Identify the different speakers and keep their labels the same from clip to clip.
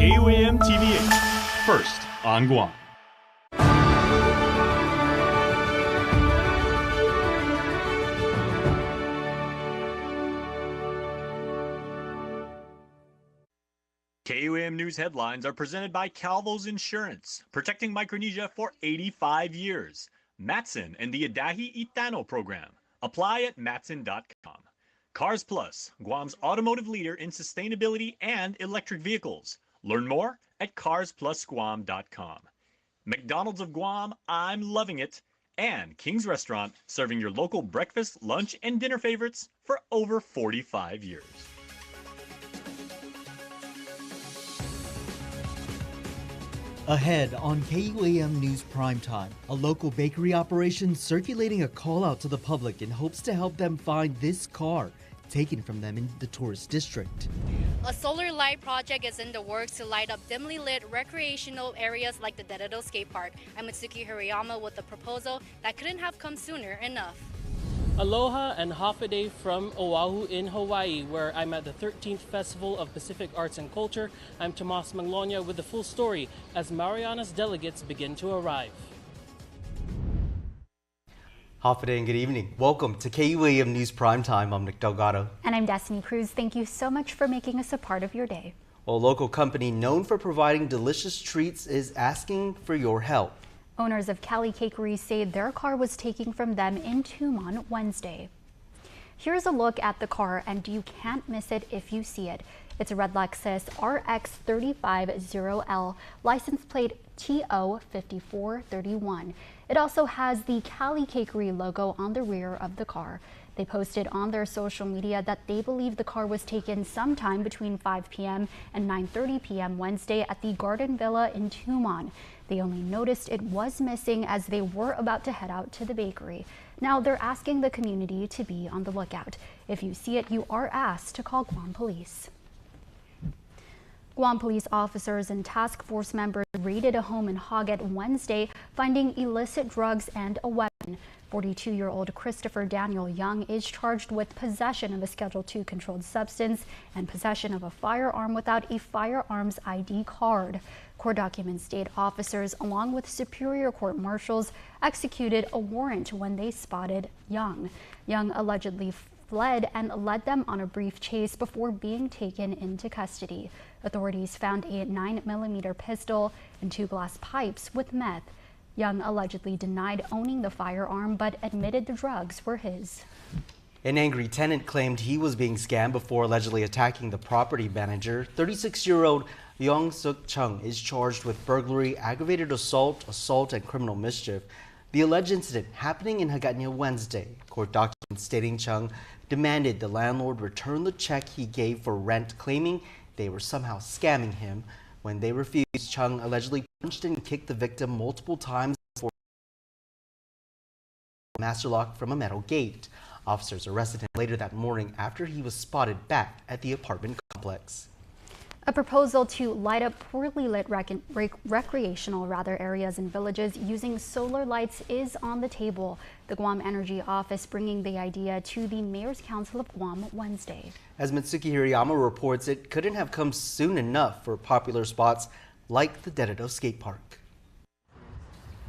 Speaker 1: KUAM TV8, first on Guam. KUAM News headlines are presented by Calvo's Insurance, protecting Micronesia for 85 years. Matson and the Adahi Itano program. Apply at matson.com. Cars Plus, Guam's automotive leader in sustainability and electric vehicles. Learn more at carsplusguam.com. McDonald's of Guam, I'm loving it. And King's Restaurant, serving your local breakfast, lunch, and dinner favorites for over 45 years.
Speaker 2: Ahead on KUAM News Primetime, a local bakery operation circulating a call out to the public in hopes to help them find this car taken from them in the tourist district.
Speaker 3: A solar light project is in the works to light up dimly lit recreational areas like the Dededo Skate Park. I'm Mitsuki Hirayama with a proposal that couldn't have come sooner enough.
Speaker 4: Aloha and half a day from Oahu in Hawaii, where I'm at the 13th Festival of Pacific Arts and Culture. I'm Tomas Manglonia with the full story as Mariana's delegates begin to arrive.
Speaker 2: Half a day and good evening. Welcome to KUAM News Primetime. I'm Nick Delgado.
Speaker 5: And I'm Destiny Cruz. Thank you so much for making us a part of your day.
Speaker 2: Well, a local company known for providing delicious treats is asking for your help.
Speaker 5: Owners of Cali Cakery say their car was taken from them in Tumon Wednesday. Here's a look at the car, and you can't miss it if you see it. It's a red Lexus RX 350L, license plate TO 5431. It also has the Cali Cakery logo on the rear of the car. They posted on their social media that they believe the car was taken sometime between 5 p.m. and 9:30 p.m. Wednesday at the Garden Villa in Tumon. They only noticed it was missing as they were about to head out to the bakery. Now they're asking the community to be on the lookout. If you see it, you are asked to call Guam Police. Guam police officers and task force members raided a home in Hoggett Wednesday, finding illicit drugs and a weapon. 42-year-old Christopher Daniel Young is charged with possession of a Schedule II controlled substance and possession of a firearm without a firearms ID card. Court documents state officers, along with Superior Court marshals, executed a warrant when they spotted Young. Young allegedly fled and led them on a brief chase before being taken into custody. Authorities found a 9mm pistol and 2 glass pipes with meth. Young allegedly denied owning the firearm but admitted the drugs were his.
Speaker 2: An angry tenant claimed he was being scammed before allegedly attacking the property manager. 36-year-old Yong Suk Chung is charged with burglary, aggravated assault, and criminal mischief. The alleged incident happening in Hagåtña Wednesday. Court documents stating Chung demanded the landlord return the check he gave for rent, claiming they were somehow scamming him. When they refused, Chung allegedly punched and kicked the victim multiple times before master lock from a metal gate. Officers arrested him later that morning after he was spotted back at the apartment complex.
Speaker 5: A proposal to light up poorly lit recreational areas and villages using solar lights is on the table. The Guam Energy Office bringing the idea to the Mayor's Council of Guam Wednesday. As
Speaker 2: Mitsuki Hirayama reports, it couldn't have come soon enough for popular spots like the Dededo Skate Park.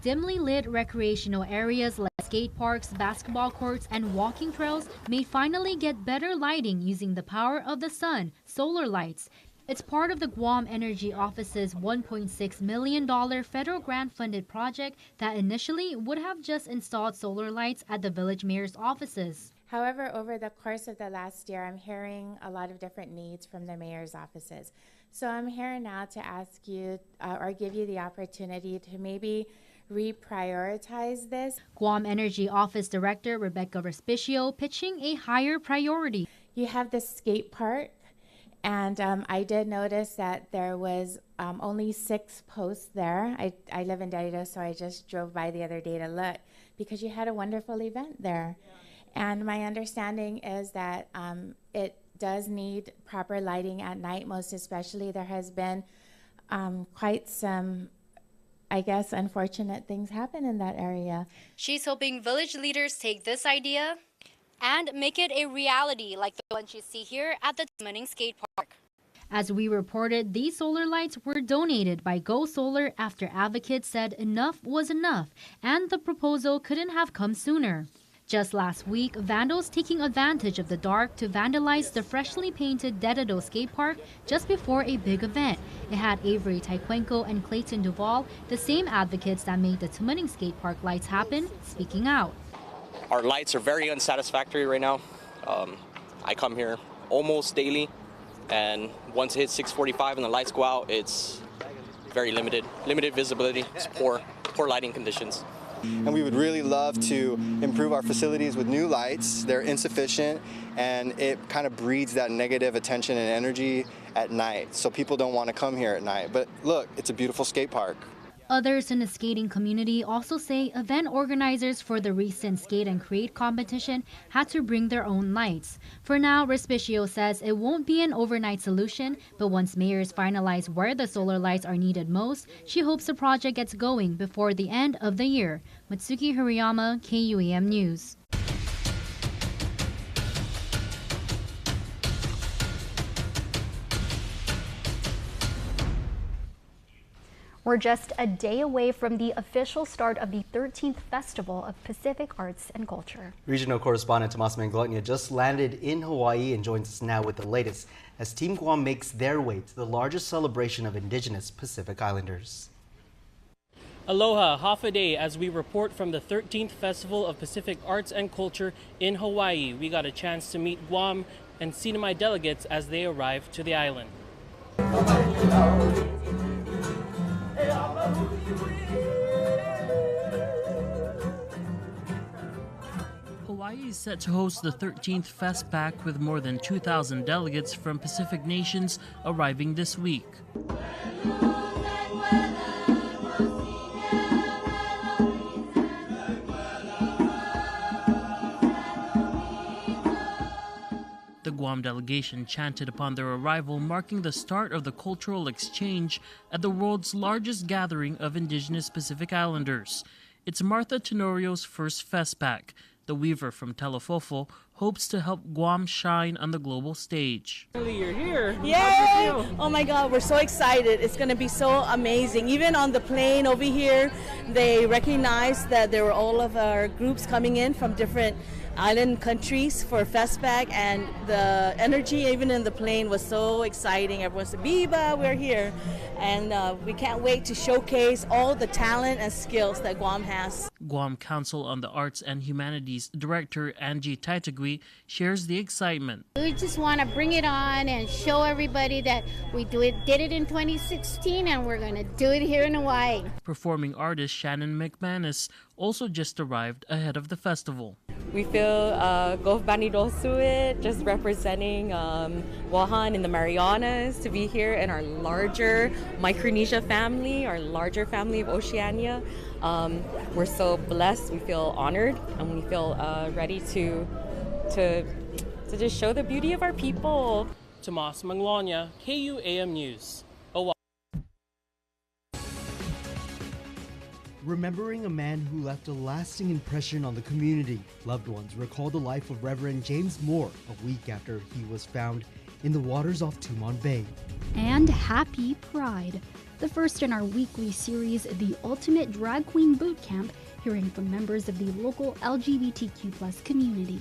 Speaker 6: Dimly lit recreational areas like skate parks, basketball courts, and walking trails may finally get better lighting using the power of the sun, solar lights. It's part of the Guam Energy Office's $1.6 million federal grant-funded project that initially would have just installed solar lights at the village mayor's offices.
Speaker 7: However, over the course of the last year, I'm hearing a lot of different needs from the mayor's offices. So I'm here now to ask you or give you the opportunity to maybe reprioritize this.
Speaker 6: Guam Energy Office Director Rebecca Respicio pitching a higher priority.
Speaker 7: You have the skate park. And I did notice that there was only 6 posts there. I live in Dededo, so I just drove by the other day to look because you had a wonderful event there. Yeah. And my understanding is that it does need proper lighting at night, most especially. There has been quite some, I guess, unfortunate things happen in that area.
Speaker 3: She's hoping village leaders take this idea and make it a reality like the ones you see here at the Tumon Skate Park.
Speaker 6: As we reported, these solar lights were donated by Go Solar after advocates said enough was enough and the proposal couldn't have come sooner. Just last week, vandals taking advantage of the dark to vandalize the freshly painted Dedado skate park just before a big event. It had Avery Taekwenko and Clayton Naval, the same advocates that made the Tumuning skate park lights happen, speaking out.
Speaker 8: Our lights are very unsatisfactory right now. I come here almost daily, and once it hits 6:45 and the lights go out, it's very limited visibility. It's poor lighting conditions.
Speaker 9: And we would really love to improve our facilities with new lights. They're insufficient, and it kind of breeds that negative attention and energy at night. So people don't want to come here at night. But look, it's a beautiful skate park.
Speaker 6: Others in the skating community also say event organizers for the recent Skate and Create competition had to bring their own lights. For now, Respicio says it won't be an overnight solution, but once mayors finalize where the solar lights are needed most, she hopes the project gets going before the end of the year. Matsuki Hirayama, KUAM News.
Speaker 5: We're just a day away from the official start of the 13th Festival of Pacific Arts and Culture.
Speaker 2: Regional correspondent Tomas Manglonia just landed in Hawaii and joins us now with the latest as Team KUAM makes their way to the largest celebration of Indigenous Pacific Islanders.
Speaker 4: Aloha, half a day as we report from the 13th Festival of Pacific Arts and Culture in Hawaii. We got a chance to meet Guam and Sinamai delegates as they arrived to the island. Hawaii is set to host the 13th Festpac with more than 2,000 delegates from Pacific nations arriving this week. The Guam delegation chanted upon their arrival, marking the start of the cultural exchange at the world's largest gathering of Indigenous Pacific Islanders. It's Martha Tenorio's first Festpac. The weaver from Telefofo hopes to help Guam shine on the global stage.
Speaker 10: You're here. Yay! Oh my God, we're so excited. It's going to be so amazing. Even on the plane over here, they recognized that there were all of our groups coming in from different island countries for Festpac, and the energy even in the plane was so exciting. Everyone said, "Viva, we're here." And we can't wait to showcase all the talent and skills that Guam has.
Speaker 4: Guam Council on the Arts and Humanities Director Angie Taitagui shares the excitement.
Speaker 11: We just want to bring it on and show everybody that we did it in 2016 and we're going to do it here in Hawaii.
Speaker 4: Performing artist Shannon McManus also just arrived ahead of the festival.
Speaker 12: We feel Gov Banidosuit, just representing Wahan in the Marianas, to be here in our larger Micronesia family, our larger family of Oceania. We're so blessed, we feel honored, and we feel ready to just show the beauty of our people.
Speaker 4: Tomas Manglonia, KUAM News.
Speaker 2: Remembering a man who left a lasting impression on the community. Loved ones recall the life of Reverend James Moore a week after he was found in the waters off Tumon Bay.
Speaker 5: And happy Pride, the first in our weekly series, The Ultimate Drag Queen Boot Camp, hearing from members of the local LGBTQ+ community.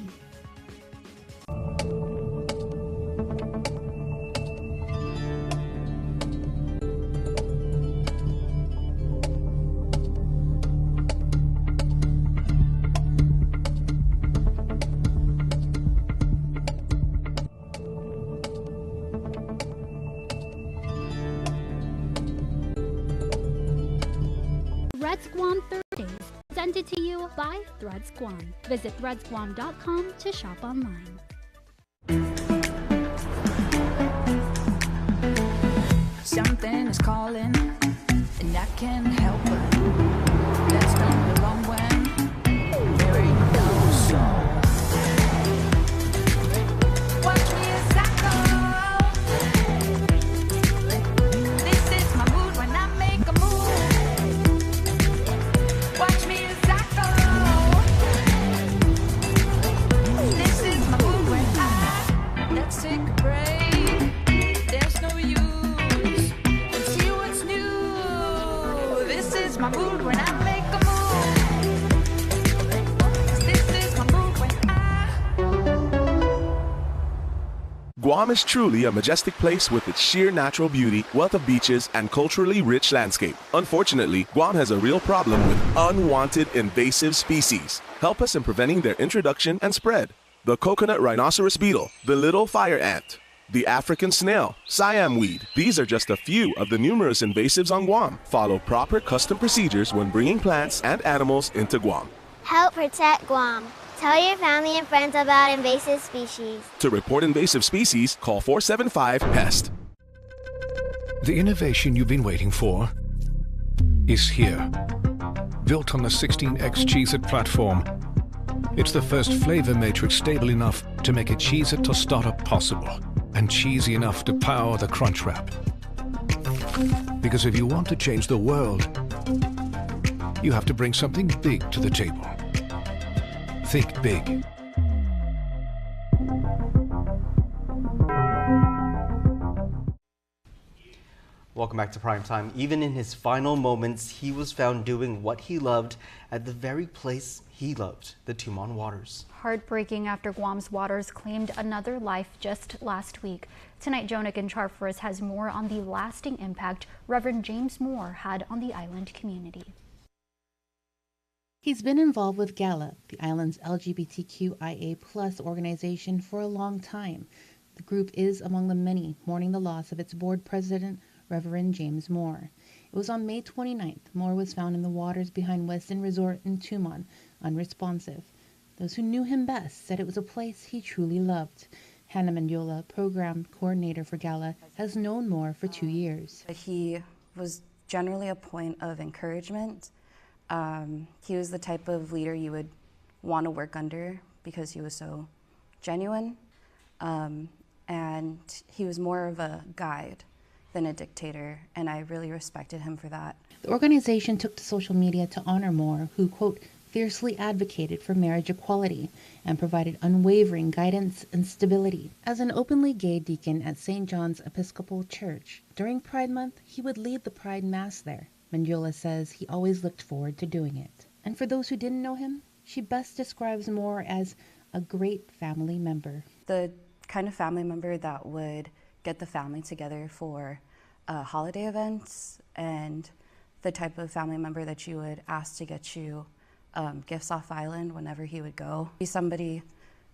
Speaker 5: Threads Guam Thursdays, presented to you by Threads Guam. Visit threadsguam.com to shop online.
Speaker 13: Something is calling, and I can't help it. Let's don't belong when there ain't no soul. Watch me as I go. This is my mood when I make a move. Watch me as I go. This is my mood when let's take a break. There's no my mood when I make a move. This is my mood when
Speaker 14: Guam is truly a majestic place with its sheer natural beauty, wealth of beaches, and culturally rich landscape. Unfortunately, Guam has a real problem with unwanted invasive species. Help us in preventing their introduction and spread. The coconut rhinoceros beetle, the little fire ant, the African snail, Siam weed. These are just a few of the numerous invasives on Guam. Follow proper custom procedures when bringing plants and animals into Guam.
Speaker 15: Help protect Guam. Tell your family and friends about invasive species.
Speaker 14: To report invasive species, call 475-PEST.
Speaker 16: The innovation you've been waiting for is here. Built on the 16X Cheez-It platform, it's the first flavor matrix stable enough to make a Cheez-It tostada possible, and cheesy enough to power the Crunch Wrap. Because if you want to change the world, you have to bring something big to the table. Think big.
Speaker 2: Welcome back to Primetime. Even in his final moments, he was found doing what he loved at the very place he loved, the Tumon waters.
Speaker 5: Heartbreaking after Guam's waters claimed another life just last week. Tonight, Jonakan Charfris has more on the lasting impact Reverend James Moore had on the island community.
Speaker 17: He's been involved with GALA, the island's LGBTQIA+ organization, for a long time. The group is among the many mourning the loss of its board president, Reverend James Moore. It was on May 29th. Moore was found in the waters behind Westin Resort in Tumon, unresponsive. Those who knew him best said it was a place he truly loved. Hannah Mendiola, program coordinator for GALA, has known Moore for 2 years.
Speaker 18: He was generally a point of encouragement. He was the type of leader you would want to work under because he was so genuine. And he was more of a guide than a dictator, and I really respected him for that.
Speaker 17: The organization took to social media to honor Moore, who, quote, fiercely advocated for marriage equality and provided unwavering guidance and stability. As an openly gay deacon at St. John's Episcopal Church, during Pride Month, he would lead the Pride Mass there. Mendiola says he always looked forward to doing it. And for those who didn't know him, she best describes Moore as a great family member.
Speaker 18: The kind of family member that would get the family together for holiday events, and the type of family member that you would ask to get you gifts off island whenever he would go. He's somebody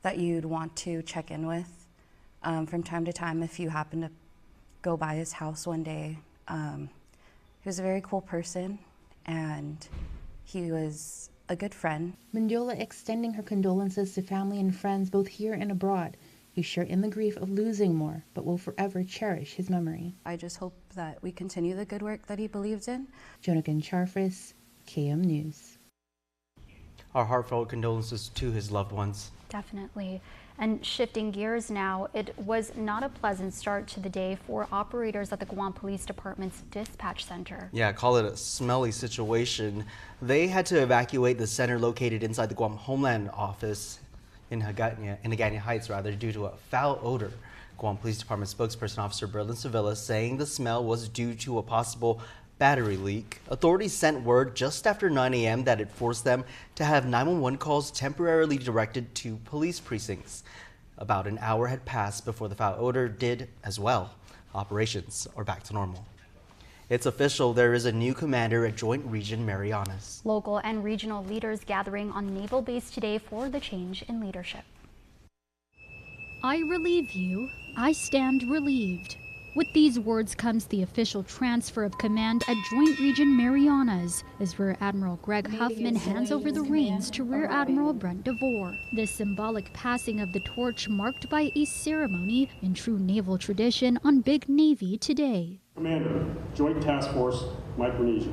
Speaker 18: that you'd want to check in with from time to time if you happen to go by his house one day. He was a very cool person, and he was a good friend.
Speaker 17: Mendiola extending her condolences to family and friends both here and abroad, who share in the grief of losing Moore, but will forever cherish his memory.
Speaker 18: I just hope that we continue the good work that he believed in.
Speaker 17: Jonakan Charfris, KUAM News.
Speaker 2: Our heartfelt condolences to his loved ones.
Speaker 5: Definitely. And shifting gears now, it was not a pleasant start to the day for operators at the Guam Police Department's dispatch center.
Speaker 2: Yeah, call it a smelly situation. They had to evacuate the center located inside the Guam Homeland Office in Hagåtña Heights, due to a foul odor. Guam Police Department spokesperson Officer Berlin Sevilla saying the smell was due to a possible battery leak. Authorities sent word just after 9 a.m. that it forced them to have 911 calls temporarily directed to police precincts. About an hour had passed before the foul odor did as well. Operations are back to normal. It's official, there is a new commander at Joint Region Marianas.
Speaker 5: Local and regional leaders gathering on Naval Base today for the change in leadership.
Speaker 6: I relieve you. I stand relieved. With these words comes the official transfer of command at Joint Region Marianas as Rear Admiral Greg Huffman hands over the reins to Rear Admiral Brent DeVore. This symbolic passing of the torch marked by a ceremony in true naval tradition on Big Navy today.
Speaker 19: Commander, Joint Task Force, Micronesia.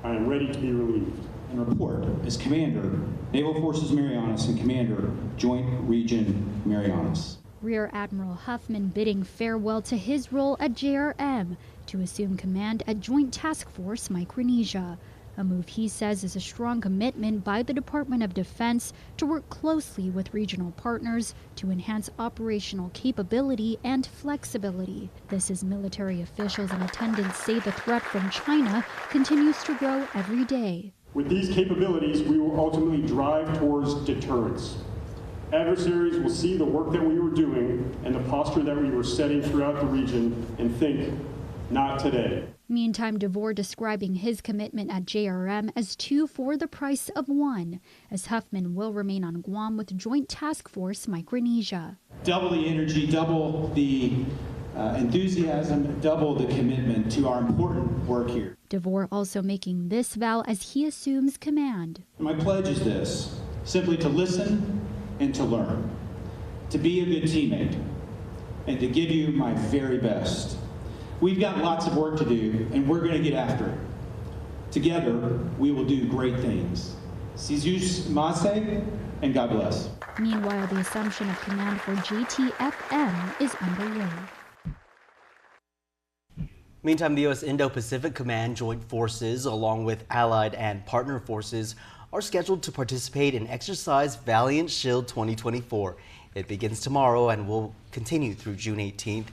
Speaker 19: I am ready to be relieved.
Speaker 20: And report as Commander, Naval Forces Marianas, and Commander, Joint Region Marianas.
Speaker 6: Rear Admiral Huffman bidding farewell to his role at JRM to assume command at Joint Task Force Micronesia.
Speaker 5: a move he says is a strong commitment by the Department of Defense to work closely with regional partners to enhance operational capability and flexibility. This is military officials and attendants say the threat from China continues to grow every day.
Speaker 19: With these capabilities, we will ultimately drive towards deterrence. Adversaries will see the work that we were doing and the posture that we were setting throughout the region and think, not today.
Speaker 5: Meantime, DeVore describing his commitment at JRM as 2 for the price of 1, as Huffman will remain on Guam with Joint Task Force Micronesia.
Speaker 20: Double the energy, double the enthusiasm, double the commitment to our important work here.
Speaker 5: DeVore also making this vow as he assumes command.
Speaker 20: My pledge is this, simply to listen and to learn, to be a good teammate, and to give you my very best. We've got lots of work to do, and we're going to get after it. Together, we will do great things. Sizus Mase, and God bless.
Speaker 5: Meanwhile, the assumption of command for JTFM is underway.
Speaker 2: Meantime, the U.S. Indo-Pacific Command Joint Forces, along with allied and partner forces, are scheduled to participate in Exercise Valiant Shield 2024. It begins tomorrow and will continue through June 18th.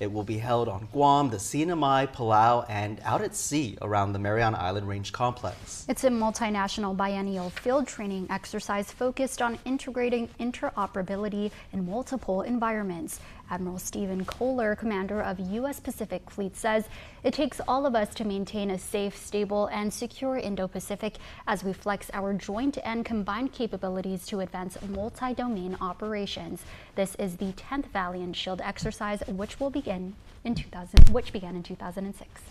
Speaker 2: It will be held on Guam, the CNMI, Palau, and out at sea around the Mariana Island Range Complex.
Speaker 5: It's a multinational biennial field training exercise focused on integrating interoperability in multiple environments. Admiral Stephen Kohler, commander of U.S. Pacific Fleet, says it takes all of us to maintain a safe, stable, and secure Indo-Pacific as we flex our joint and combined capabilities to advance multi-domain operations. This is the 10th Valiant Shield exercise, which began in 2006.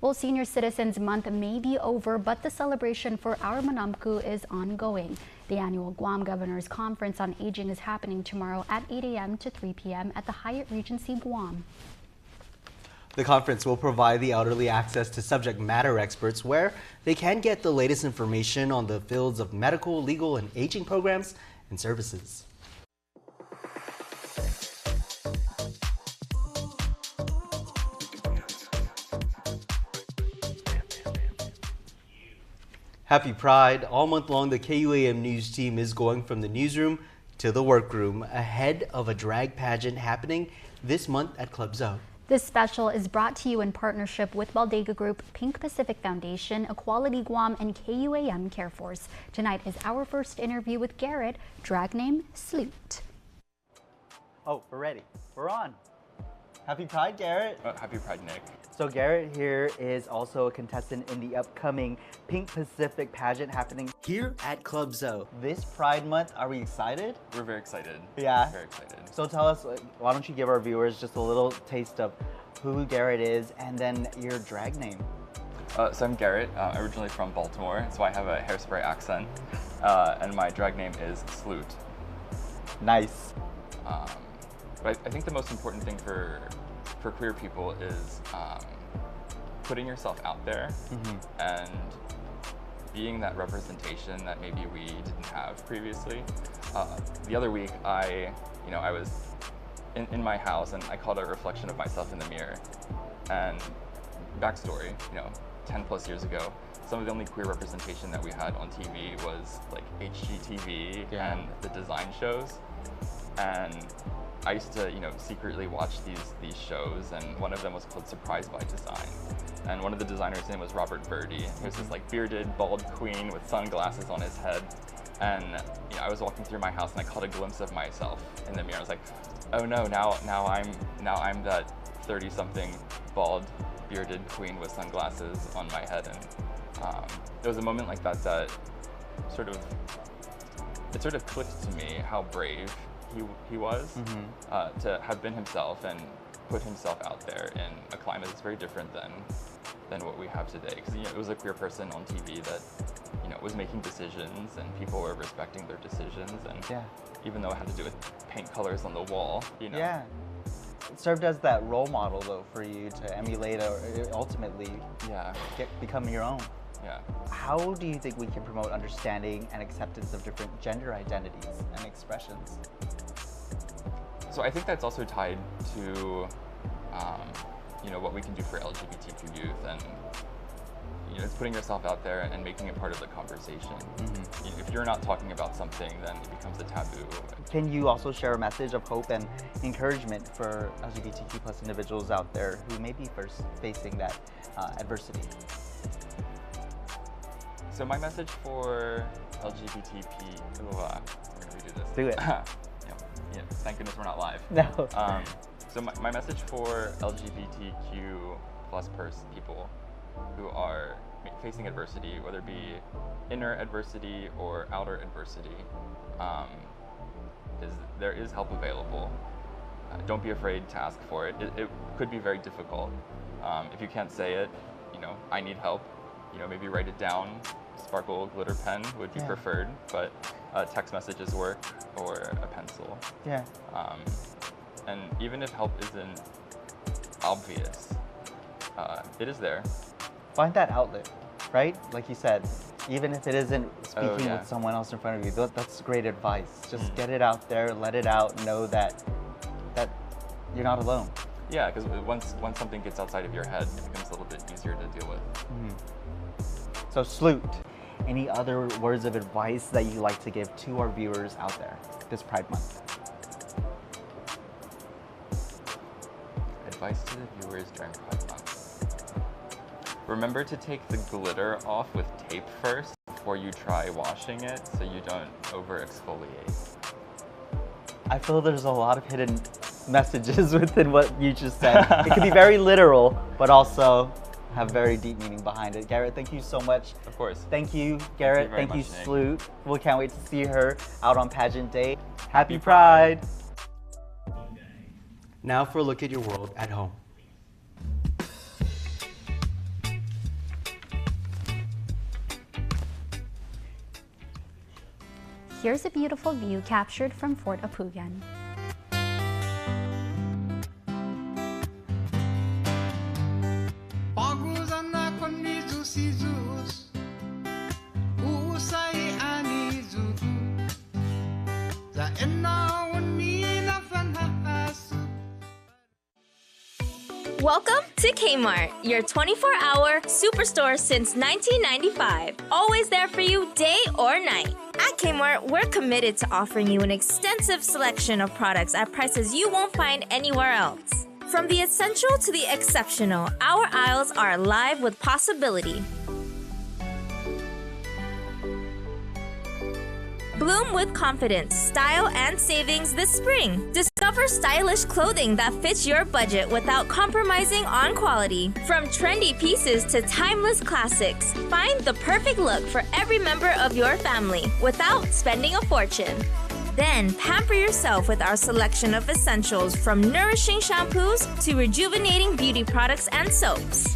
Speaker 5: Well, Senior Citizens Month may be over, but the celebration for our Manamku is ongoing. The annual Guam Governors Conference on Aging is happening tomorrow at 8 a.m. to 3 p.m. at the Hyatt Regency Guam.
Speaker 2: The conference will provide the elderly access to subject matter experts where they can get the latest information on the fields of medical, legal, and aging programs and services. Happy Pride. All month long, the KUAM news team is going from the newsroom to the workroom ahead of a drag pageant happening this month at Club Zoe.
Speaker 5: This special is brought to you in partnership with Baldega Group, Pink Pacific Foundation, Equality Guam, and KUAM Care Force. Tonight is our first interview with Garrett, drag name Sloot.
Speaker 21: Oh, we're ready. We're on. Happy Pride, Garrett.
Speaker 22: Happy Pride, Nick.
Speaker 21: So Garrett here is also a contestant in the upcoming Pink Pacific pageant happening here at Club Zoe. This Pride Month, are we excited?
Speaker 22: We're very excited.
Speaker 21: Yeah?
Speaker 22: Very excited.
Speaker 21: So tell us, why don't you give our viewers just a little taste of who Garrett is and then your drag name.
Speaker 22: So I'm Garrett, originally from Baltimore, so I have a hairspray accent, and my drag name is Sloot.
Speaker 21: Nice.
Speaker 22: But I think the most important thing for queer people is putting yourself out there and being that representation that maybe we didn't have previously. The other week, I was in my house and I caught a reflection of myself in the mirror. And backstory, 10 plus years ago, some of the only queer representation that we had on TV was like HGTV and the design shows. And I used to, secretly watch these shows, and one of them was called Surprised by Design. And one of the designers' name was Robert Birdie. He was this like bearded, bald queen with sunglasses on his head. And I was walking through my house and I caught a glimpse of myself in the mirror. I was like, oh no, now I'm that 30-something bald, bearded queen with sunglasses on my head. And there was a moment like that that sort of clicked to me how brave he was to have been himself and put himself out there in a climate that's very different than what we have today. Because it was a queer person on TV that was making decisions and people were respecting their decisions. And even though it had to do with paint colors on the wall,
Speaker 21: Yeah. It served as that role model though for you to emulate or ultimately become your own.
Speaker 22: Yeah.
Speaker 21: How do you think we can promote understanding and acceptance of different gender identities and expressions?
Speaker 22: So I think that's also tied to, what we can do for LGBTQ youth and, it's putting yourself out there and making it part of the conversation. If you're not talking about something, then it becomes a taboo.
Speaker 21: Can you also share a message of hope and encouragement for LGBTQ plus individuals out there who may be first facing that adversity?
Speaker 22: So my message for LGBTP, we're gonna redo this.
Speaker 21: Do it.
Speaker 22: Yeah, thank goodness we're not live.
Speaker 21: No.
Speaker 22: So my message for LGBTQ plus people who are facing adversity, whether it be inner adversity or outer adversity, is there is help available. Don't be afraid to ask for it. It could be very difficult. If you can't say it, I need help. Maybe write it down. Sparkle glitter pen would be preferred, but text messages work, or a pencil.
Speaker 21: Yeah.
Speaker 22: And even if help isn't obvious, it is there.
Speaker 21: Find that outlet, right? Like you said, even if it isn't speaking with someone else in front of you, that's great advice. Just get it out there, let it out, know that you're not alone.
Speaker 22: Yeah, because once something gets outside of your head, it becomes a little bit easier to deal with.
Speaker 21: So Sloot, any other words of advice that you'd like to give to our viewers out there this Pride Month?
Speaker 22: Advice to the viewers during Pride Month. Remember to take the glitter off with tape first before you try washing it so you don't over exfoliate.
Speaker 21: I feel there's a lot of hidden messages within what you just said. It could be very literal, but also have very deep meaning behind it. Garrett, thank you so much.
Speaker 22: Of course.
Speaker 21: Thank you, Garrett.
Speaker 22: Thank you,
Speaker 21: Sloot. We can't wait to see her out on pageant day. Happy Pride.
Speaker 2: Now for a look at your world at home.
Speaker 5: Here's a beautiful view captured from Fort Apugan.
Speaker 1: Welcome to Kmart, your 24-hour superstore since 1995. Always there for you day or night. At Kmart, we're committed to offering you an extensive selection of products at prices you won't find anywhere else. From the essential to the exceptional, our aisles are alive with possibility. Bloom with confidence, style, and savings this spring. Discover stylish clothing that fits your budget without compromising on quality. From trendy pieces to timeless classics, find the perfect look for every member of your family without spending a fortune. Then pamper yourself with our selection of essentials, from nourishing shampoos to rejuvenating beauty products and soaps.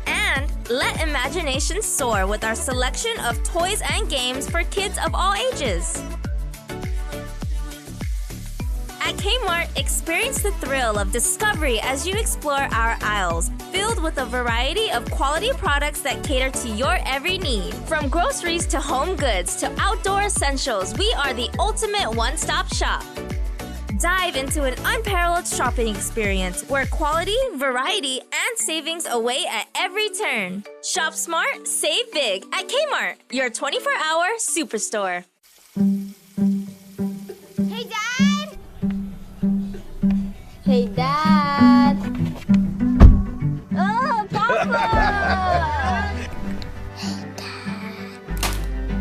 Speaker 1: And let imagination soar with our selection of toys and games for kids of all ages. At Kmart, experience the thrill of discovery as you explore our aisles, filled with a variety of quality products that cater to your every need. From groceries to home goods to outdoor essentials, we are the ultimate one-stop shop. Dive into an unparalleled shopping experience where quality, variety, and savings await at every turn. Shop smart, save big at Kmart, your 24-hour superstore.
Speaker 15: Hey, Dad! Hey, Dad! Oh, Papa! Hey, Dad!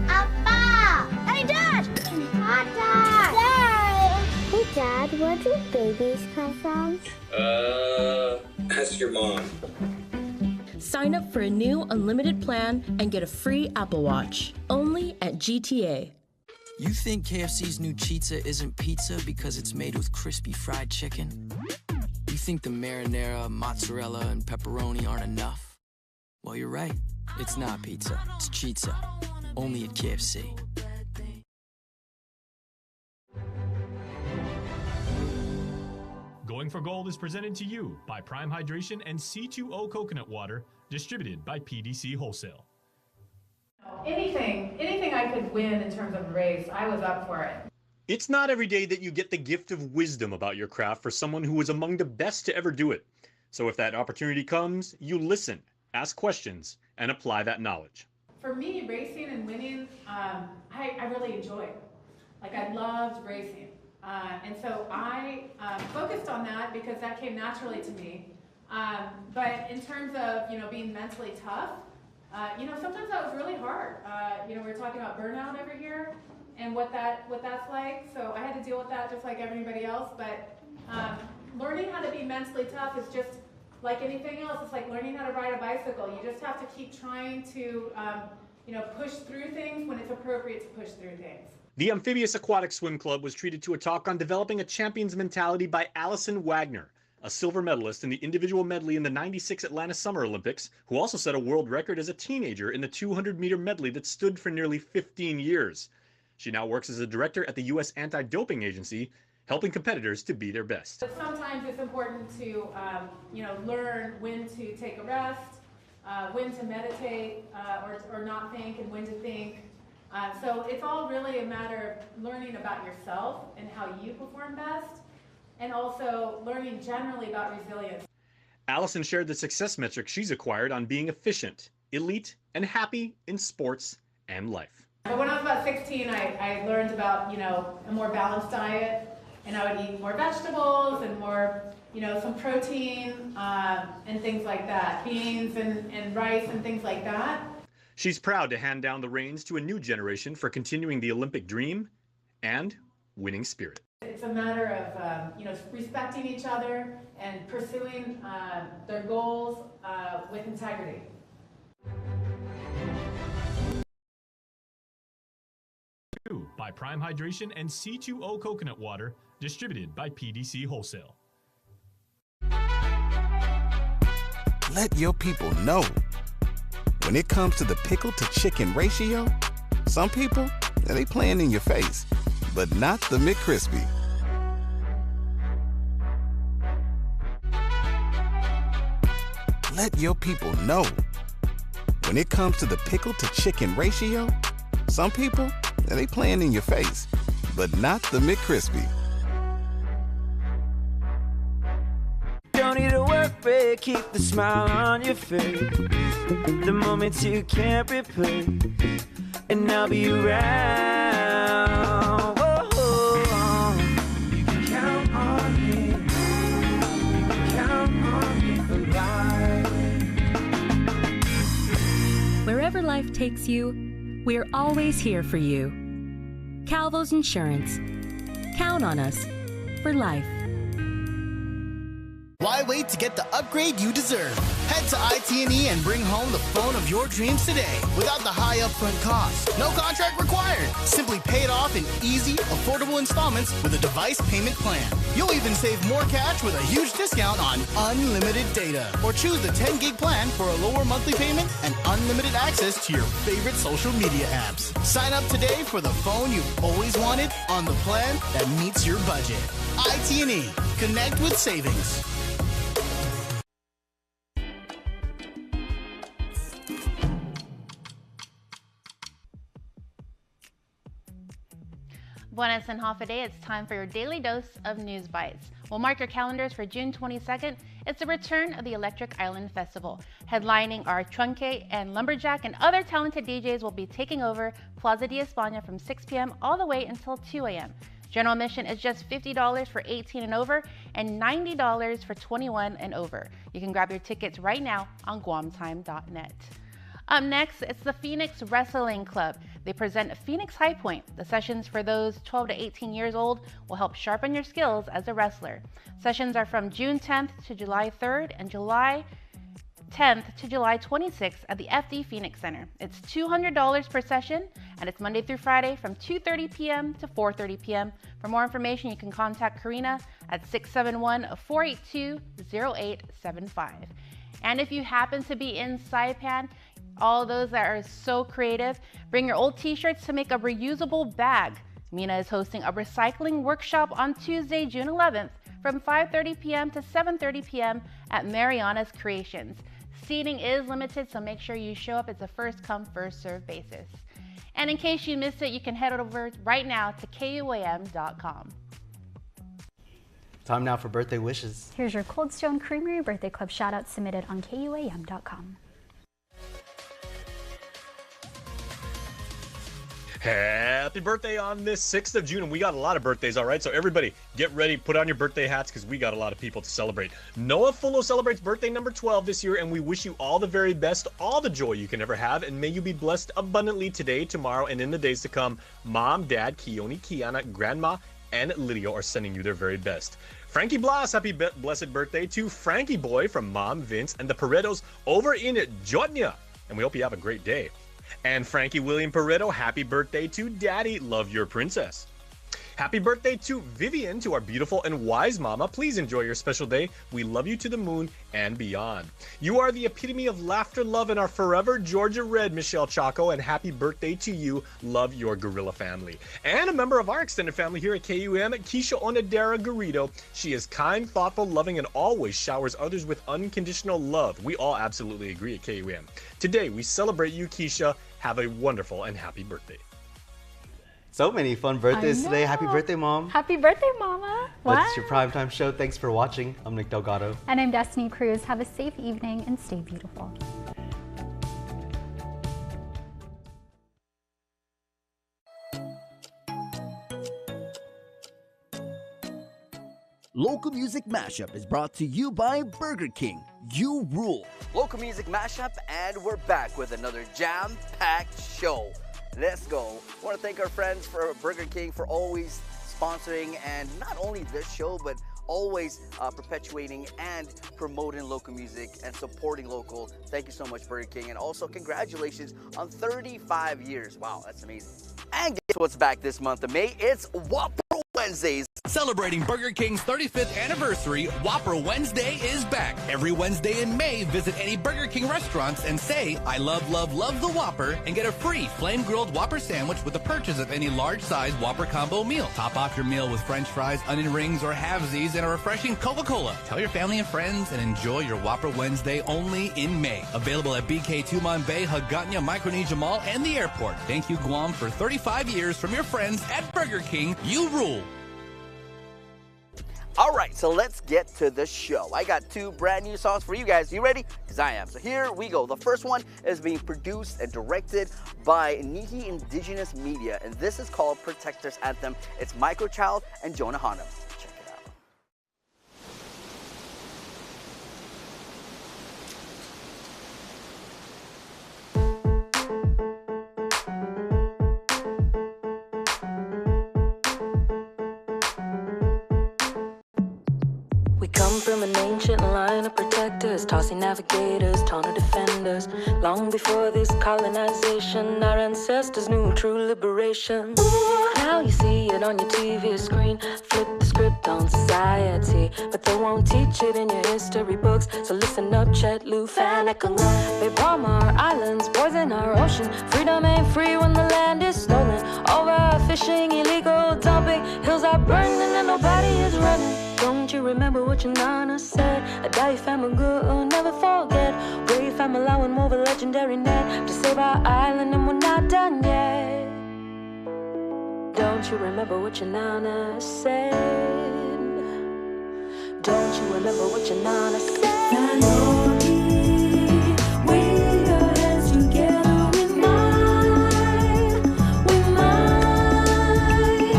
Speaker 15: Appa! Hey, Dad! Hot Dad! Dad! Hey, Dad, where do babies come from?
Speaker 7: Ask your mom.
Speaker 23: Sign up for a new unlimited plan and get a free Apple Watch. Only at GTA.
Speaker 24: You think KFC's new pizza isn't pizza because it's made with crispy fried chicken? You think the marinara, mozzarella, and pepperoni aren't enough? Well, you're right. It's not pizza. It's chizza. Only at KFC.
Speaker 25: Going for Gold is presented to you by Prime Hydration and C2O Coconut Water, distributed by PDC Wholesale.
Speaker 26: Anything I could win in terms of race, I was up for it.
Speaker 27: It's not every day that you get the gift of wisdom about your craft for someone who was among the best to ever do it. So if that opportunity comes, you listen, ask questions, and apply that knowledge.
Speaker 26: For me, racing and winning, I really enjoy it. Like, I loved racing. And so I focused on that because that came naturally to me. But in terms of, being mentally tough, sometimes that was really hard. We're talking about burnout over here and what that's like. So I had to deal with that just like everybody else. But learning how to be mentally tough is just like anything else. It's like learning how to ride a bicycle. You just have to keep trying to, push through things when it's appropriate to push through things.
Speaker 27: The Amphibious Aquatic Swim Club was treated to a talk on developing a champion's mentality by Allison Wagner, a silver medalist in the individual medley in the '96 Atlanta Summer Olympics, who also set a world record as a teenager in the 200-meter medley that stood for nearly 15 years. She now works as a director at the U.S. Anti-Doping Agency, helping competitors to be their best.
Speaker 26: But sometimes it's important to, learn when to take a rest, when to meditate or not think, and when to think. So it's all really a matter of learning about yourself and how you perform best, and also learning generally about resilience.
Speaker 27: Allison shared the success metrics she's acquired on being efficient, elite, and happy in sports and life.
Speaker 26: So when I was about 16, I learned about, a more balanced diet, and I would eat more vegetables and more, some protein and things like that, beans and rice and things like that.
Speaker 27: She's proud to hand down the reins to a new generation for continuing the Olympic dream and winning spirit.
Speaker 26: It's a matter of, respecting each other and pursuing their goals with integrity.
Speaker 25: By Prime Hydration and C2O Coconut Water, distributed by PDC Wholesale.
Speaker 3: Let your people know. When it comes to the pickle to chicken ratio, some people, they playing in your face, but not the McCrispy. Let your people know. When it comes to the pickle to chicken ratio, some people, they playing in your face, but not the McCrispy.
Speaker 4: Don't need a work break, keep the smile on your face. The moments you can't replace, and I'll be around. Whoa, you can count on me. You can count on me for life.
Speaker 8: Wherever life takes you, we're always here for you. Calvo's Insurance. Count on us for life.
Speaker 9: Why wait to get the upgrade you deserve? Head to IT&E and bring home the phone of your dreams today without the high upfront cost. No contract required. Simply pay it off in easy, affordable installments with a device payment plan. You'll even save more cash with a huge discount on unlimited data. Or choose the 10 gig plan for a lower monthly payment and unlimited access to your favorite social media apps. Sign up today for the phone you've always wanted on the plan that meets your budget. IT&E. Connect with savings.
Speaker 10: Buenas and half a day, it's time for your daily dose of news bites. We'll mark your calendars for June 22nd. It's the return of the Electric Island Festival. Headlining are Trunque and Lumberjack, and other talented DJs will be taking over Plaza de España from 6 p.m. all the way until 2 a.m. General admission is just $50 for 18 and over and $90 for 21 and over. You can grab your tickets right now on guamtime.net. Up next, it's the Phoenix Wrestling Club. They present Phoenix High Point. The sessions for those 12 to 18 years old will help sharpen your skills as a wrestler. Sessions are from June 10th to July 3rd and July 10th to July 26th at the FD Phoenix Center. It's $200 per session, and it's Monday through Friday from 2:30 p.m. to 4:30 p.m. For more information, you can contact Karina at 671-482-0875. And if you happen to be in Saipan, all those that are so creative, bring your old t-shirts to make a reusable bag. Mina is hosting a recycling workshop on Tuesday, June 11th from 5:30 p.m. to 7:30 p.m. at Mariana's Creations. Seating is limited, so make sure you show up. It's a first come, first served basis. And in case you missed it, you can head over right now to KUAM.com.
Speaker 2: Time now for birthday wishes.
Speaker 5: Here's your Cold Stone Creamery Birthday Club shout out submitted on KUAM.com.
Speaker 27: Happy birthday on this 6th of June, and we got a lot of birthdays, all right? So everybody, get ready, put on your birthday hats, because we got a lot of people to celebrate. Noah Fullo celebrates birthday number 12 this year, and we wish you all the very best, all the joy you can ever have, and may you be blessed abundantly today, tomorrow, and in the days to come. Mom, Dad, Keone, Kiana, Grandma, and Lydia are sending you their very best. Frankie Blas, happy blessed birthday to Frankie Boy from Mom, Vince, and the Paretos over in Jotnia, and we hope you have a great day. And Frankie William Pareto, happy birthday to Daddy, love your princess. Happy birthday to Vivian, to our beautiful and wise mama. Please enjoy your special day. We love you to the moon and beyond. You are the epitome of laughter, love, and our forever Georgia Red, Michelle Chaco, and happy birthday to you. Love your gorilla family. And a member of our extended family here at KUAM, Keisha Onadera Garrido. She is kind, thoughtful, loving, and always showers others with unconditional love. We all absolutely agree at KUAM. Today, we celebrate you, Keisha. Have a wonderful and happy birthday.
Speaker 2: So many fun birthdays today. Happy birthday, Mom.
Speaker 5: Happy birthday, Mama.
Speaker 2: That's your primetime show. Thanks for watching. I'm Nick Delgado.
Speaker 5: And I'm Destiny Cruz. Have a safe evening and stay beautiful.
Speaker 11: Local Music Mashup is brought to you by Burger King. You rule.
Speaker 12: Local Music Mashup, and we're back with another jam-packed show. Let's go. I want to thank our friends for Burger King for always sponsoring, and not only this show, but always perpetuating and promoting local music and supporting local. Thank you so much, Burger King. And also congratulations on 35 years. Wow, that's amazing. And guess what's back this month of May? It's Whopper Wednesdays.
Speaker 13: Celebrating Burger King's 35th anniversary, Whopper Wednesday is back. Every Wednesday in May, visit any Burger King restaurants and say, I love, love, love the Whopper, and get a free flame-grilled Whopper sandwich with the purchase of any large-size Whopper combo meal. Top off your meal with French fries, onion rings, or halvesies, and a refreshing Coca-Cola. Tell your family and friends and enjoy your Whopper Wednesday only in May. Available at BK Tumon Bay, Hagåtña, Micronesia Mall, and the airport. Thank you, Guam, for 35 years from your friends at Burger King. You rule.
Speaker 12: All right, so let's get to the show. I got two brand new songs for you guys. You ready? Because I am. So here we go. The first one is being produced and directed by Nihi Indigenous Media, and this is called Protector's Anthem. It's Microchild and Jonah Hanum. Check it out.
Speaker 14: We come from an ancient line of protectors, tossing navigators, taunted defenders. Long before this colonization, our ancestors knew true liberation. Now you see it on your TV screen, flip the script on society, but they won't teach it in your history books. So listen up, Chet, Lou, Faneca. They bomb our islands, poison our ocean. Freedom ain't free when the land is stolen. Overfishing, illegal dumping, hills are burning and nobody is running. Don't you remember what your nana said? A die fam good, never forget. Brave fam allowing more of a legendary net to save our island, and we're not done yet. Don't you remember what your nana said? Don't you remember what your nana said? With your hands together with mine, with mine.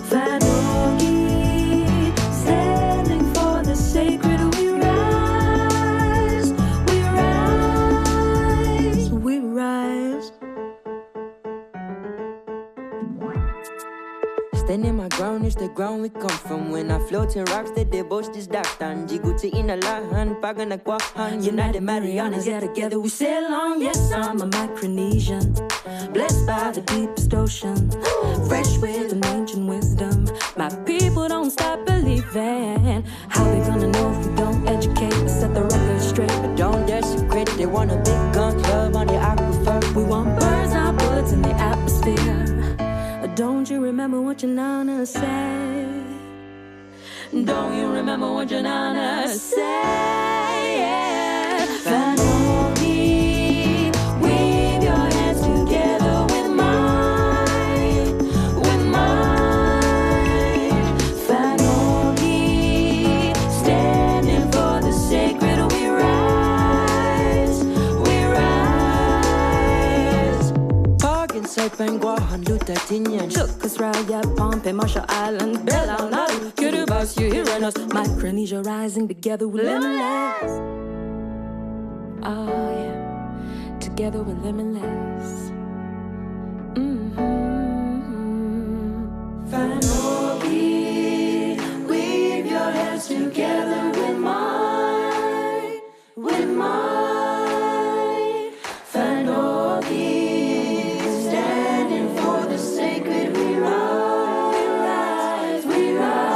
Speaker 14: Fanoki, standing for the sacred, we rise, we rise, we rise.
Speaker 16: Standing my ground is the ground we come from. When I float in rocks, that they boast is dark down. Jiguti in a lahan, pagana kwahan. United Marianas, yeah, together we sail on. Yes, I'm a Micronesian, blessed by the deepest ocean, fresh with an ancient wisdom. My people don't stop believing. How we gonna know if we don't educate? But set the record straight, but don't desecrate. They want a big gun club on the aquifer. We want birds, not bullets in the atmosphere. Don't you remember what your nana said? Don't you remember what your nana said? Fanoki, with your hands together with mine, with mine. Fanoki, standing for the sacred, we rise, we rise. Parkinson type and Guahan, Luther, Tinian. Shook us, Riot, Pompey, Marshall Island, Bella, Nalu, Kiribati, you hear us. Micronesia rising together with limitless. Oh, yeah. Together we're limitless. Fanoki, weave your hands together with mine, with mine. Fanoki, standing for the sacred, we rise, we rise, we rise.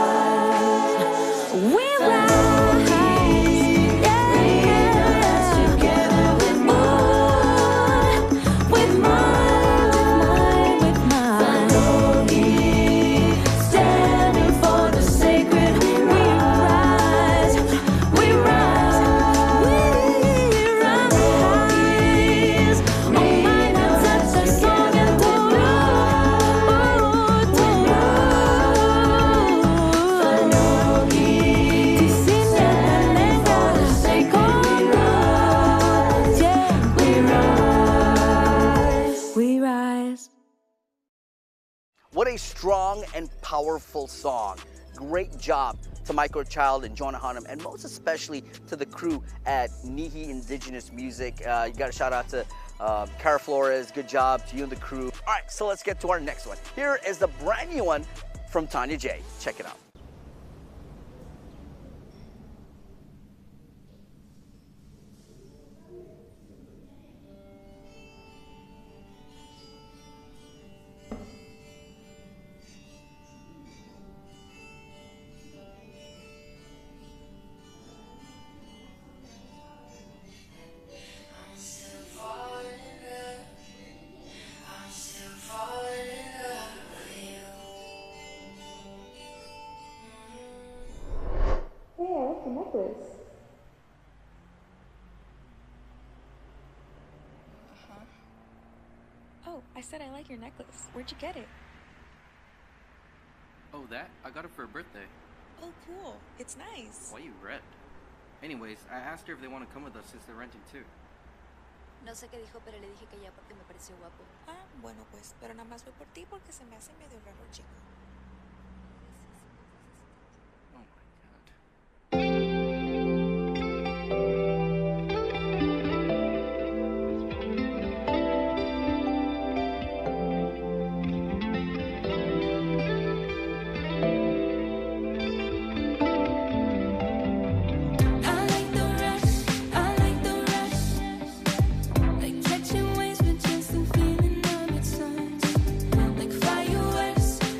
Speaker 12: What a strong and powerful song. Great job to Michael Child and Jonah Hanum, and most especially to the crew at Nihi Indigenous Music. You got a shout out to Cara Flores. Good job to you and the crew. All right, so let's get to our next one. Here is the brand new one from Tanya J. Check it out.
Speaker 6: Necklace.
Speaker 17: Oh, I said I like your necklace. Where'd you get it?
Speaker 18: Oh, that? I got it for a birthday.
Speaker 17: Oh, cool. It's nice.
Speaker 18: Why you red? Anyways, I asked her if they want to come with us since they're renting too.
Speaker 17: No sé qué dijo, pero le dije que ya porque me pareció guapo. Ah, bueno pues, pero nada más voy por ti porque se me hace medio raro el chico.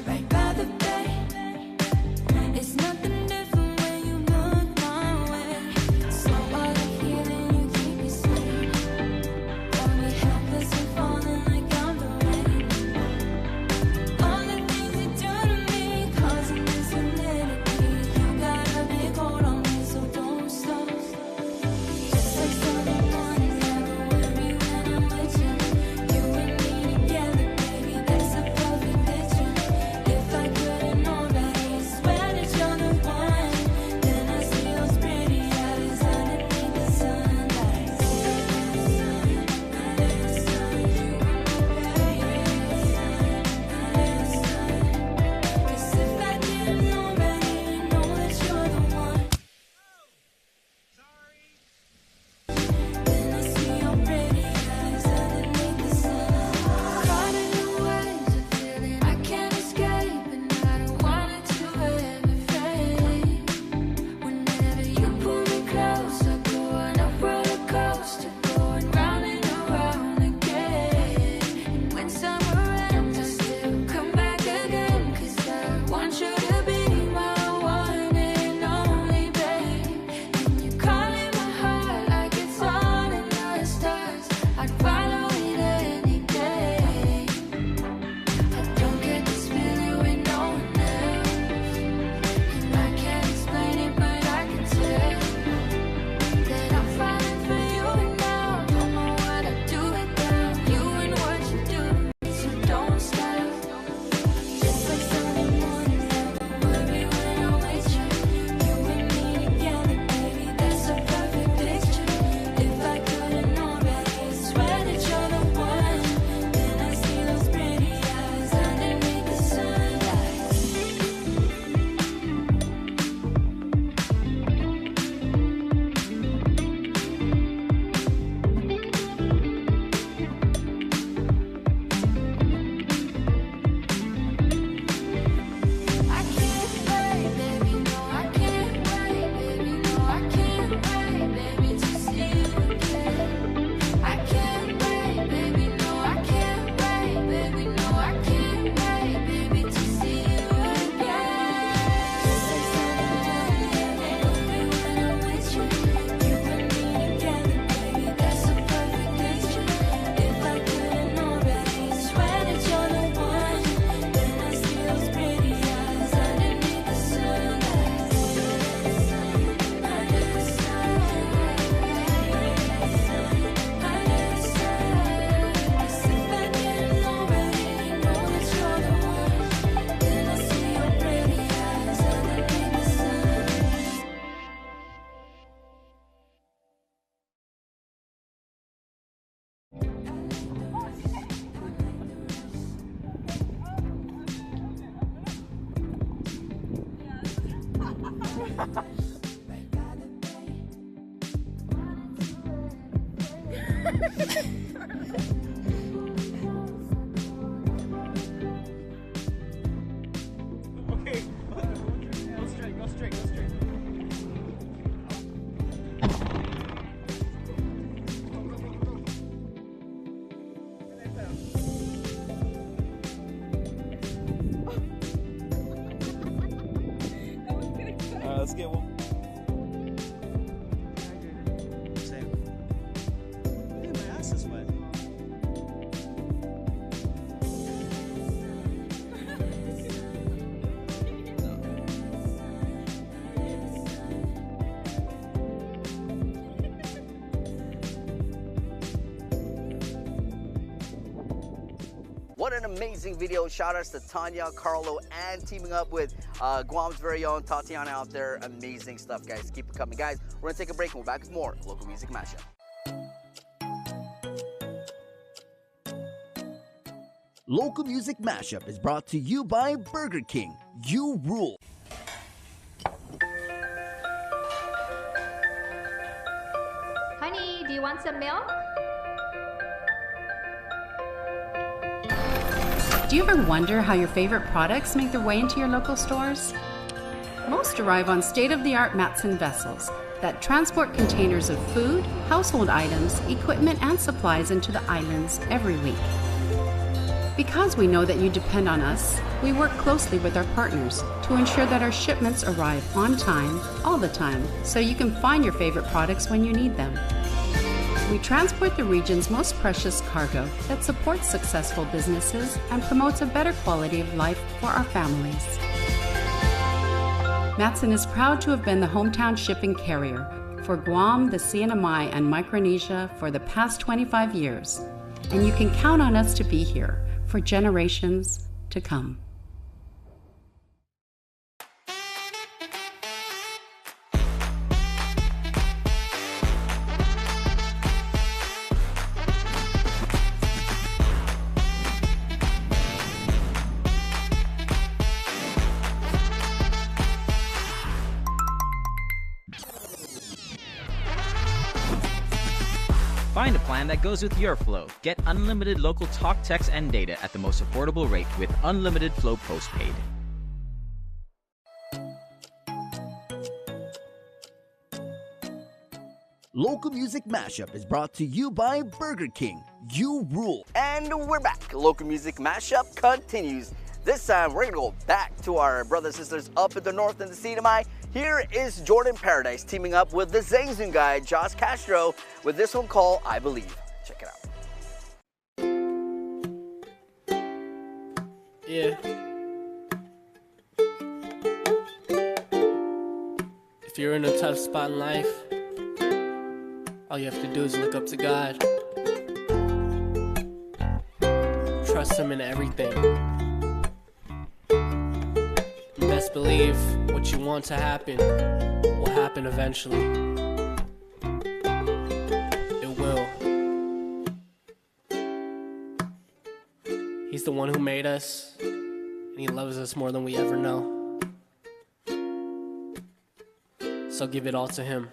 Speaker 16: Right
Speaker 1: Okay, go straight, go straight, go straight. Alright, let's get one. Same. Hey, my ass is wet.
Speaker 12: What an amazing video. Shout outs to Tanya, Carlo, and teaming up with Guam's very own Tatiana out there. Amazing stuff, guys. Keep it coming, guys. We're going to take a break and we're back with more local music mashup.
Speaker 11: Local Music Mashup is brought to you by Burger King. You rule.
Speaker 6: Honey, do you want some milk?
Speaker 15: Do you ever wonder how your favorite products make their way into your local stores? Most arrive on state-of-the-art Matson vessels that transport containers of food, household items, equipment, and supplies into the islands every week. Because we know that you depend on us, we work closely with our partners to ensure that our shipments arrive on time, all the time, so you can find your favorite products when you need them. We transport the region's most precious cargo that supports successful businesses and promotes a better quality of life for our families. Matson is proud to have been the hometown shipping carrier for Guam, the CNMI, and Micronesia for the past 25 years, and you can count on us to be here for generations to come.
Speaker 19: Find a plan that goes with your flow. Get unlimited local talk, text, and data at the most affordable rate with Unlimited Flow Postpaid.
Speaker 11: Local Music Mashup is brought to you by Burger King. You rule.
Speaker 12: And we're back. Local Music Mashup continues. This time, we're going to go back to our brothers and sisters up in the north in the CNMI. Here is Jordan Paradise teaming up with the Zayzoon guy, Josh Castro, with this one called I Believe. Check it out.
Speaker 20: Yeah. If you're in a tough spot in life, all you have to do is look up to God. Trust Him in everything. And best believe what you want to happen will happen eventually. It will. He's the one who made us, and He loves us more than we ever know. So give it all to Him.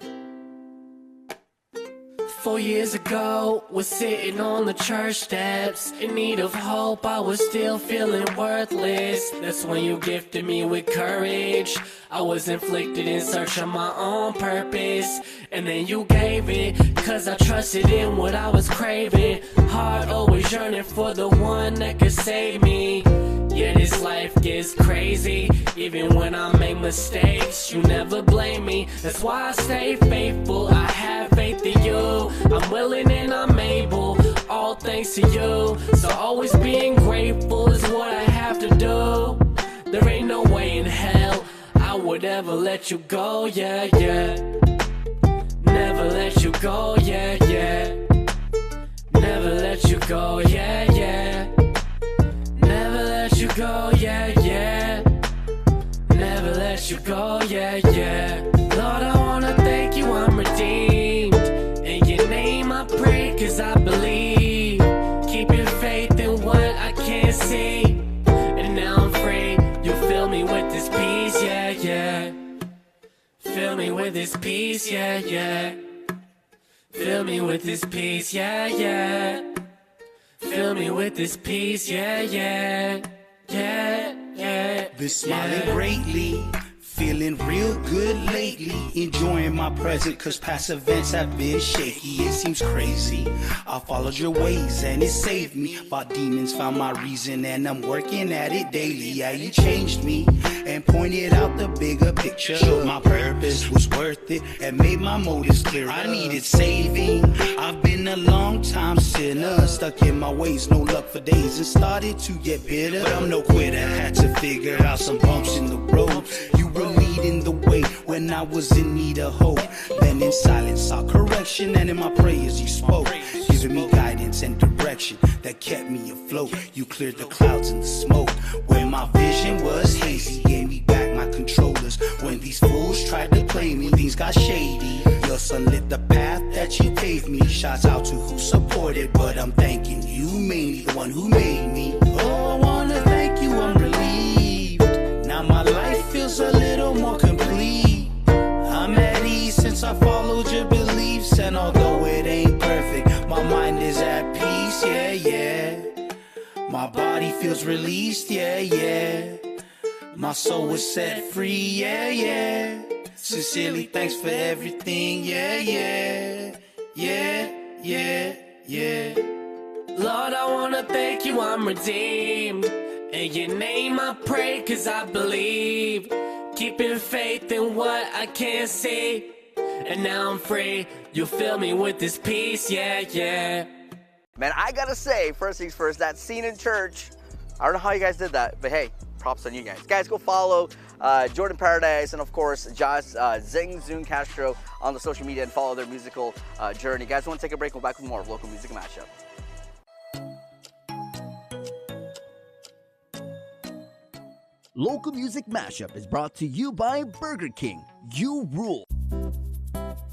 Speaker 20: 4 years ago, was sitting on the church steps, in need of hope, I was still feeling worthless. That's when you gifted me with courage. I was inflicted in search of my own purpose, and then you gave it, cause I trusted in what I was craving. Heart always yearning for the one that could save me. Yeah, this life gets crazy, even when I make mistakes, you never blame me. That's why I stay faithful, I have faith in you. I'm willing and I'm able, all thanks to you. So always being grateful is what I have to do. There ain't no way in hell I would ever let you go, yeah, yeah. Never let you go, yeah, yeah. Never let you go, yeah, yeah. Never let you go, yeah, yeah. Never let you go, yeah, yeah. Lord, I wanna thank you, I'm redeemed. In your name I pray, cause I believe. Keeping faith in what I can't see. And now I'm free, you fill me with this peace, yeah, yeah. peace, yeah, yeah. Fill me with this peace, yeah, yeah. Fill me with this peace, yeah, yeah. Yeah, yeah.
Speaker 7: Been smiling greatly, feeling real good lately. Enjoying my present cause past events have been shaky. It seems crazy, I followed your ways and it saved me. Fought demons, found my reason and I'm working at it daily. Yeah, you changed me and pointed out the bigger picture. Showed my purpose was worth it and made my motives clear. I needed saving, I've been a long time sinner, stuck in my ways, no luck for days, and started to get bitter. But I'm no quitter, had to figure out some bumps in the road. You were leading the way when I was in need of hope. Then in silence saw correction, and in my prayers you spoke, giving me guidance and direction that kept me afloat. You cleared the clouds and the smoke when my vision was hazy, gave me back my controllers when these fools tried to play me. Things got shady, your son lit the path that you paved me. Shouts out to who supported, but I'm thanking you mainly, the one who made me. Oh, I wanna thank you, I'm relieved. Now my life feels a little more complete. I'm at ease since I followed your beliefs, and although it ain't perfect, my mind is at peace, yeah, yeah. My body feels released, yeah, yeah. My soul was set free, yeah, yeah. Sincerely, thanks for everything, yeah, yeah. Yeah, yeah, yeah.
Speaker 20: Lord, I wanna thank you, I'm redeemed. In your name I pray cause I believe. Keeping faith in what I can't see. And now I'm free, you fill me with this peace, yeah, yeah.
Speaker 12: Man, I gotta say, first things first, that scene in church, I don't know how you guys did that, but hey, props on you guys. Guys, go follow Jordan Paradise and of course Josh Zing Zoom Castro on the social media and follow their musical journey. Guys, want to take a break? We'll be back with more of Local Music Mashup.
Speaker 11: Local Music Mashup is brought to you by Burger King. You rule.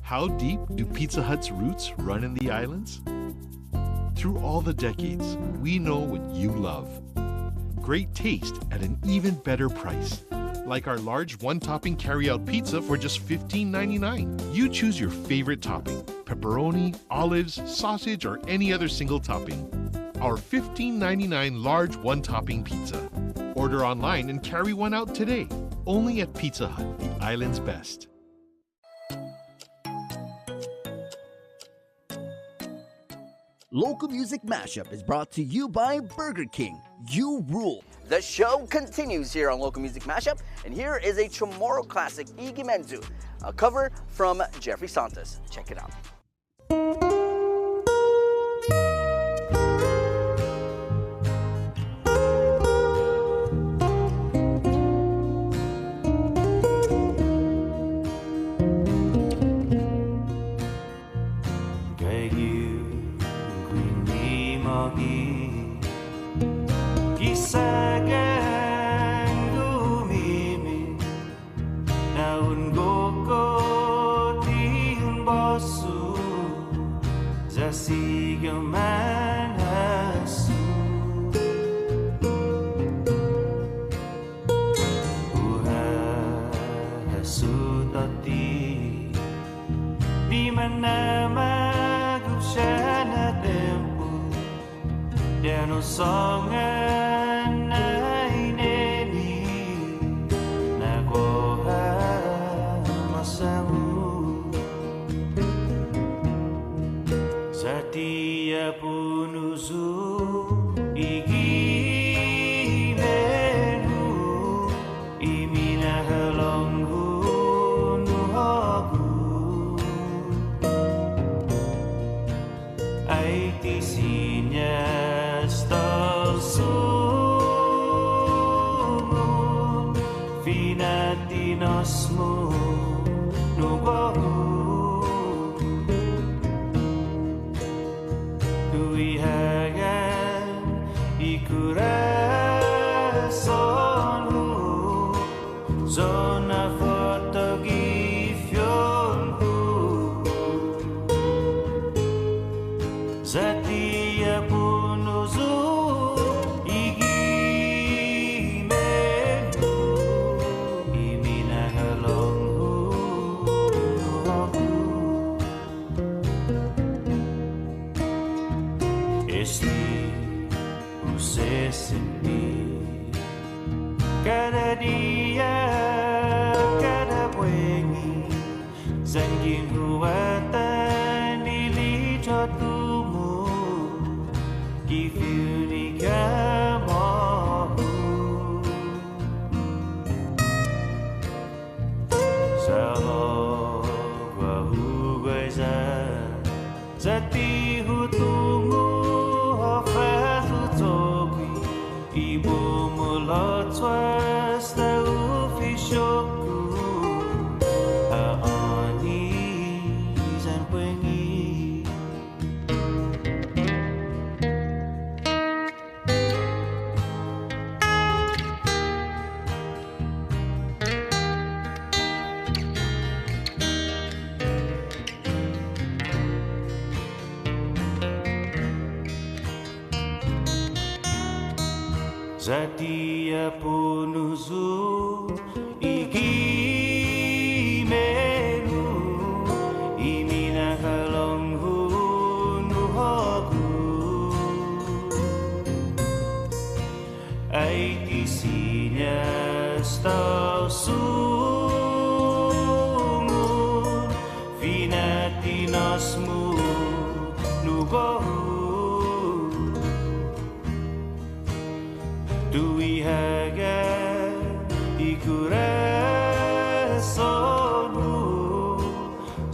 Speaker 21: How deep do Pizza Hut's roots run in the islands? Through all the decades, we know what you love. Great taste at an even better price. Like our large one-topping carry-out pizza for just $15.99. You choose your favorite topping, pepperoni, olives, sausage, or any other single topping. Our $15.99 large one-topping pizza. Order online and carry one out today. Only at Pizza Hut, the island's best.
Speaker 11: Local Music Mashup is brought to you by Burger King. You rule.
Speaker 12: The show continues here on Local Music Mashup, and here is a Chamorro classic, Igi Menzu, a cover from Jeffrey Santos. Check it out.
Speaker 3: Esli usesenti kada dia kada wengi zangin huatan dili chotumu kifuni kamahu saho wahu guaiza zati hutumu hafazu togui ibu mulut swasta ufishoku haani zan pengi Zadia punuzu igi menu imina kalonghu nuhogu aiti sinya stau sumun finatinosmu nugohu Dui haga ikura sonu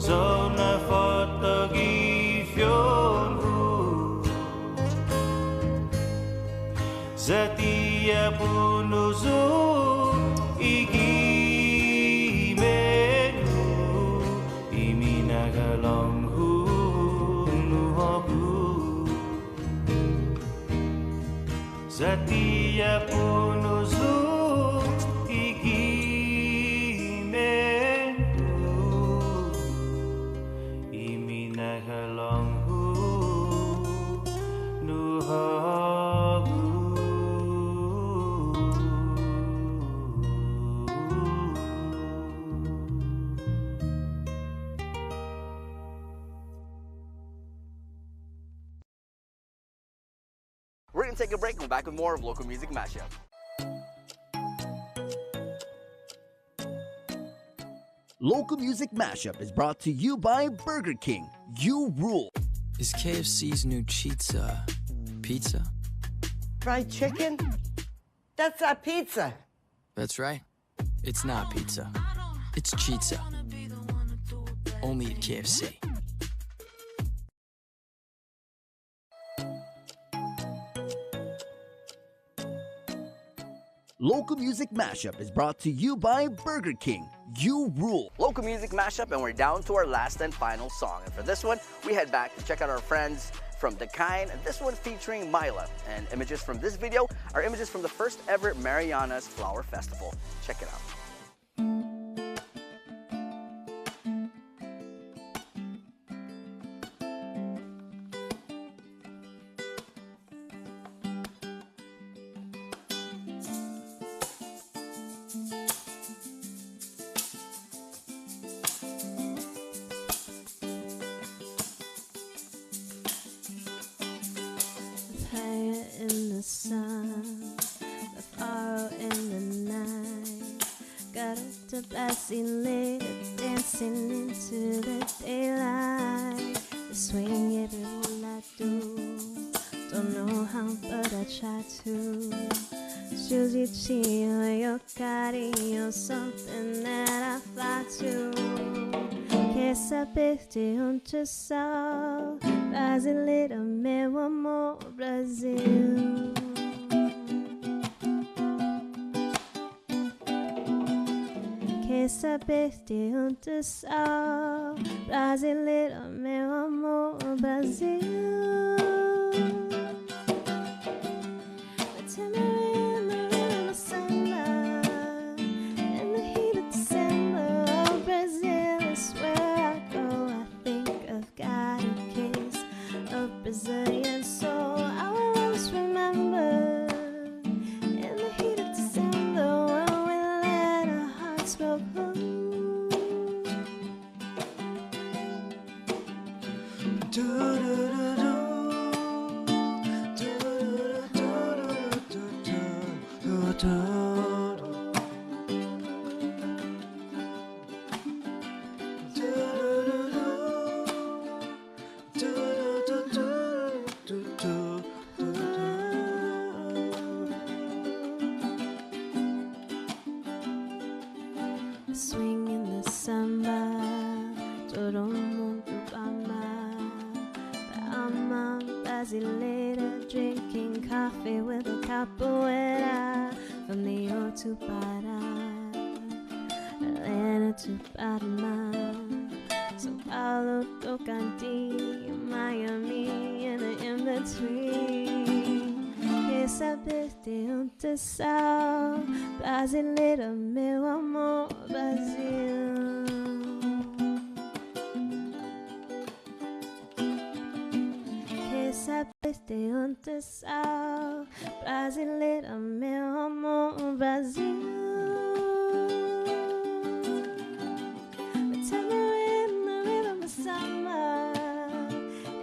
Speaker 3: zona fotogi fionu zatia punuzu igi menu iminaga longhu nuhobu Zatia punuzu igi menu iminahalonghu nuhagu
Speaker 12: We're gonna take a break and we're back with more of Local Music Mashup.
Speaker 11: Local Music Mashup is brought to you by Burger King. You rule.
Speaker 4: Is KFC's new pizza?
Speaker 22: Fried chicken? That's not pizza.
Speaker 4: That's right. It's not pizza. It's pizza. Only at KFC.
Speaker 11: Local Music Mashup is brought to you by Burger King. You rule.
Speaker 12: Local Music Mashup, and we're down to our last and final song. And for this one, we head back to check out our friends from The Kind, and this one featuring Mila. And images from this video are images from the first ever Mariana's Flower Festival. Check it out.
Speaker 23: In the sun, the far in the night, got a blessing later, dancing into the daylight. The swing every all I do, don't know how, but I try to. Susie Chio, your cariño, something that I fly to. Que sapeste onde sal, brasileira, meu amor, Brasil. Que sapeste onde sal, brasileira, meu amor, Brasil. Brazilian soul, I will always remember. In the heat of December, when we let our hearts go cold. Do do do do Swinging the samba, todo mundo ama. I'm a Brasileira drinking coffee with a capoeira from the O to Pará, Atlanta to Panama, São Paulo, Tocantins, Miami, and the in-between. Quer saber de onde sou? Brasileira, meu amor, Brasil. Quer saber de onde sou? Brasileira, meu amor, Brasil. Tambourine, the rhythm of summer,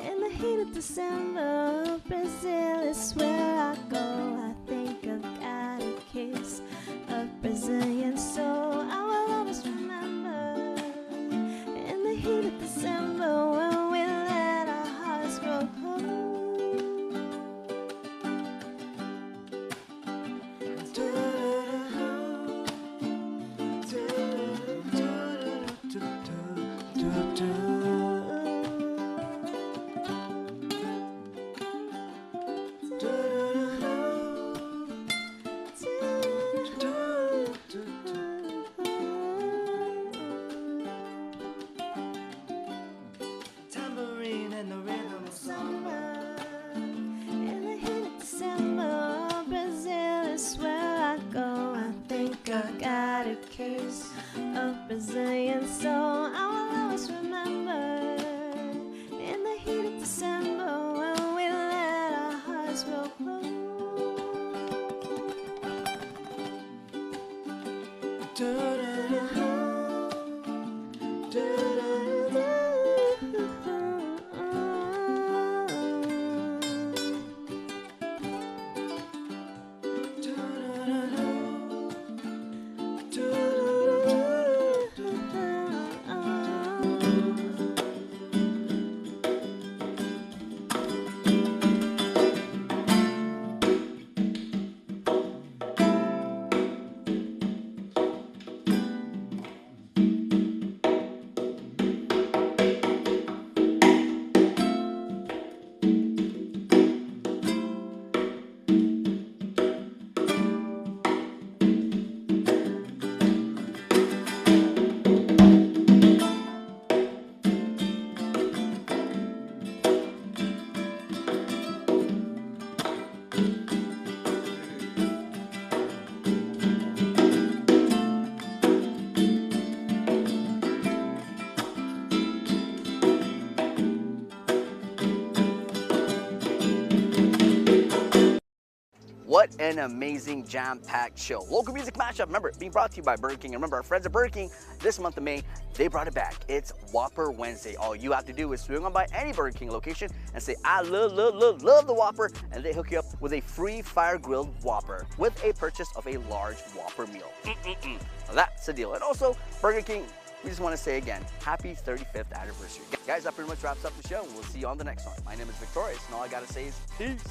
Speaker 23: in the heat of December, Brazil is where I go. I think I've got a kiss of Brazilian soul. I will always remember, in the heat of December, when we let our hearts grow cold.
Speaker 3: Tambourine and the rhythm of summer.
Speaker 23: In the heat of December, Brazil is where I go. I think I got a case of Brazilian soul. I will always remember, in the heat of December, when we let our hearts grow cold.
Speaker 12: What an amazing jam-packed show. Local music mashup, remember, being brought to you by Burger King. And remember, our friends at Burger King, this month of May, they brought it back. It's Whopper Wednesday. All you have to do is swing on by any Burger King location and say, I love the Whopper, and they hook you up with a free fire-grilled Whopper with a purchase of a large Whopper meal. Now that's the deal. And also, Burger King, we just want to say again, happy 35th anniversary. Guys, that pretty much wraps up the show. We'll see you on the next one. My name is Victorious, and all I got to say is peace.